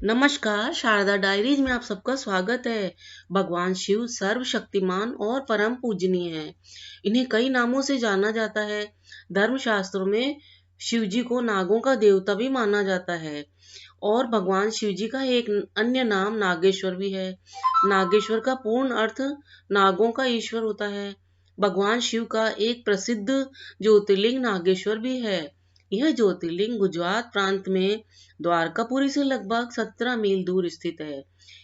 नमस्कार, शारदा डायरीज में आप सबका स्वागत है। भगवान शिव सर्वशक्तिमान और परम पूजनीय है। इन्हें कई नामों से जाना जाता है। धर्मशास्त्रों में शिव जी को नागों का देवता भी माना जाता है और भगवान शिव जी का एक अन्य नाम नागेश्वर भी है। नागेश्वर का पूर्ण अर्थ नागों का ईश्वर होता है। भगवान शिव का एक प्रसिद्ध ज्योतिर्लिंग नागेश्वर भी है। यह ज्योतिर्लिंग गुजरात प्रांत में द्वारकापुरी से लगभग 17 मील दूर स्थित है।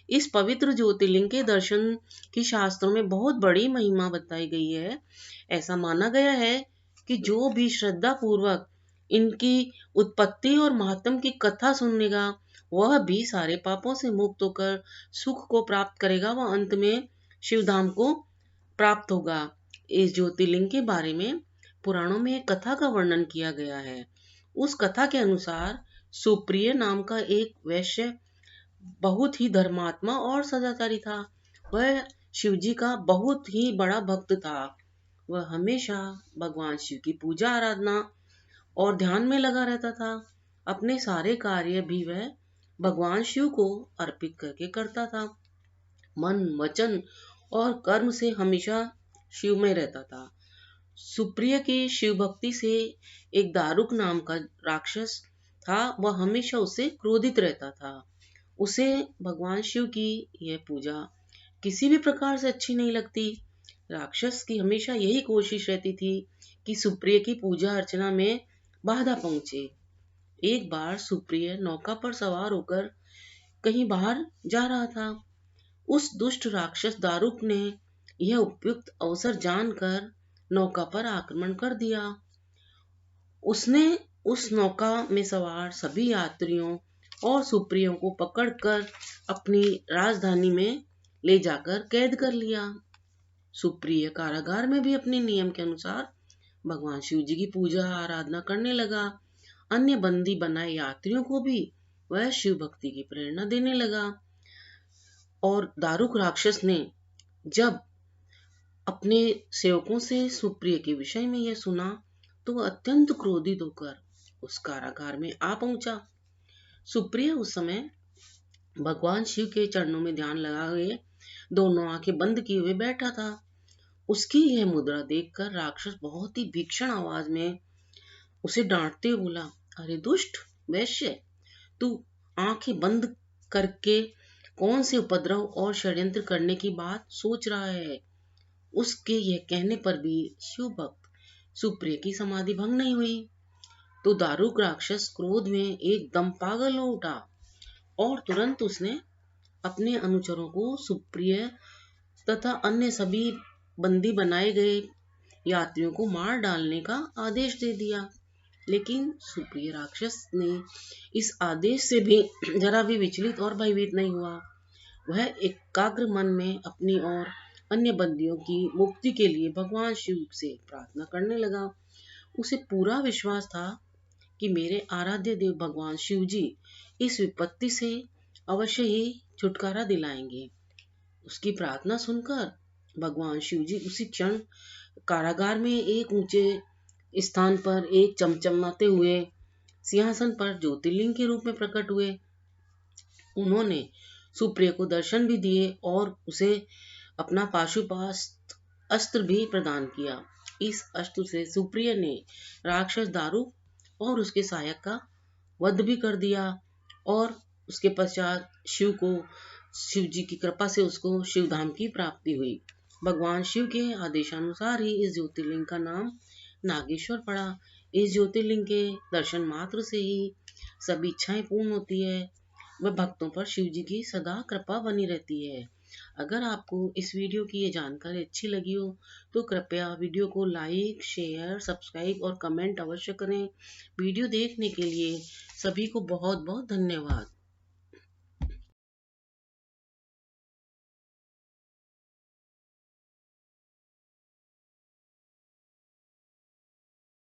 इस पवित्र ज्योतिर्लिंग के दर्शन की शास्त्रों में बहुत बड़ी महिमा बताई गई है। ऐसा माना गया है कि जो भी श्रद्धा पूर्वक इनकी उत्पत्ति और महात्म की कथा सुनेगा, वह भी सारे पापों से मुक्त होकर सुख को प्राप्त करेगा व अंत में शिवधाम को प्राप्त होगा। इस ज्योतिर्लिंग के बारे में पुराणों में एक कथा का वर्णन किया गया है। उस कथा के अनुसार सुप्रिय नाम का एक वैश्य बहुत ही धर्मात्मा और सदाचारी था। वह शिव जी का बहुत ही बड़ा भक्त था। वह हमेशा भगवान शिव की पूजा आराधना और ध्यान में लगा रहता था। अपने सारे कार्य भी वह भगवान शिव को अर्पित करके करता था। मन, वचन और कर्म से हमेशा शिव में रहता था। सुप्रिय की शिव भक्ति से एक दारुक नाम का राक्षस था। वह हमेशा उससे क्रोधित रहता था। उसे भगवान शिव की यह पूजा किसी भी प्रकार से अच्छी नहीं लगती। राक्षस की हमेशा यही कोशिश रहती थी कि सुप्रिय की पूजा अर्चना में बाधा पहुंचे। एक बार सुप्रिय नौका पर सवार होकर कहीं बाहर जा रहा था। उस दुष्ट राक्षस दारुक ने यह उपयुक्त अवसर जानकर नौका पर आक्रमण कर दिया। उसने उस नौका में सवार सभी यात्रियों और सुप्रियों को पकड़कर अपनी राजधानी में ले जाकर कैद कर लिया। सुप्रिय कारागार में भी अपने नियम के अनुसार भगवान शिव जी की पूजा आराधना करने लगा। अन्य बंदी बनाए यात्रियों को भी वह शिव भक्ति की प्रेरणा देने लगा। और दारुक राक्षस ने जब अपने सेवकों से सुप्रिय के विषय में यह सुना तो वह अत्यंत क्रोधित होकर उस कारागार में आ पहुंचा। सुप्रिय उस समय भगवान शिव के चरणों में ध्यान लगाए दोनों आंखें बंद किए हुए बैठा था। उसकी यह मुद्रा देखकर राक्षस बहुत ही भीषण आवाज में उसे डांटते हुए बोला, अरे दुष्ट वैश्य, तू आंखें बंद करके कौन से उपद्रव और षड्यंत्र करने की बात सोच रहा है। उसके यह कहने पर भी शिव भक्त सुप्रिय की समाधि भंग नहीं हुई। तो दारुक राक्षस क्रोध में एकदम पागल हो उठा और तुरंत उसने अपने अनुचरों को सुप्रिय तथा अन्य सभी बंदी बनाए गए यात्रियों को मार डालने का आदेश दे दिया। लेकिन सुप्रिय राक्षस ने इस आदेश से भी जरा भी विचलित और भयभीत नहीं हुआ। वह एकाग्र मन में अपनी और अन्य बंदियों की मुक्ति के लिए भगवान शिव से प्रार्थना करने लगा। उसे पूरा विश्वास था कि मेरे आराध्य देव भगवान शिव जी इस विपत्ति से अवश्य ही छुटकारा दिलाएंगे। उसकी प्रार्थना सुनकर भगवान शिव जी उसी क्षण कारागार में एक ऊंचे स्थान पर एक चमचमाते हुए सिंहासन पर ज्योतिर्लिंग के रूप में प्रकट हुए। उन्होंने सुप्रिय को दर्शन भी दिए और उसे अपना पाशुपात अस्त्र भी प्रदान किया। इस अस्त्र से सुप्रिय ने राक्षस दारुक और उसके सहायक का वध भी कर दिया और उसके पश्चात शिव जी की कृपा से उसको शिवधाम की प्राप्ति हुई। भगवान शिव के आदेशानुसार ही इस ज्योतिर्लिंग का नाम नागेश्वर पड़ा। इस ज्योतिर्लिंग के दर्शन मात्र से ही सभी इच्छाएं पूर्ण होती है व भक्तों पर शिव जी की सदा कृपा बनी रहती है। अगर आपको इस वीडियो की ये जानकारी अच्छी लगी हो तो कृपया वीडियो को लाइक, शेयर, सब्सक्राइब और कमेंट अवश्य करें। वीडियो देखने के लिए सभी को बहुत बहुत धन्यवाद।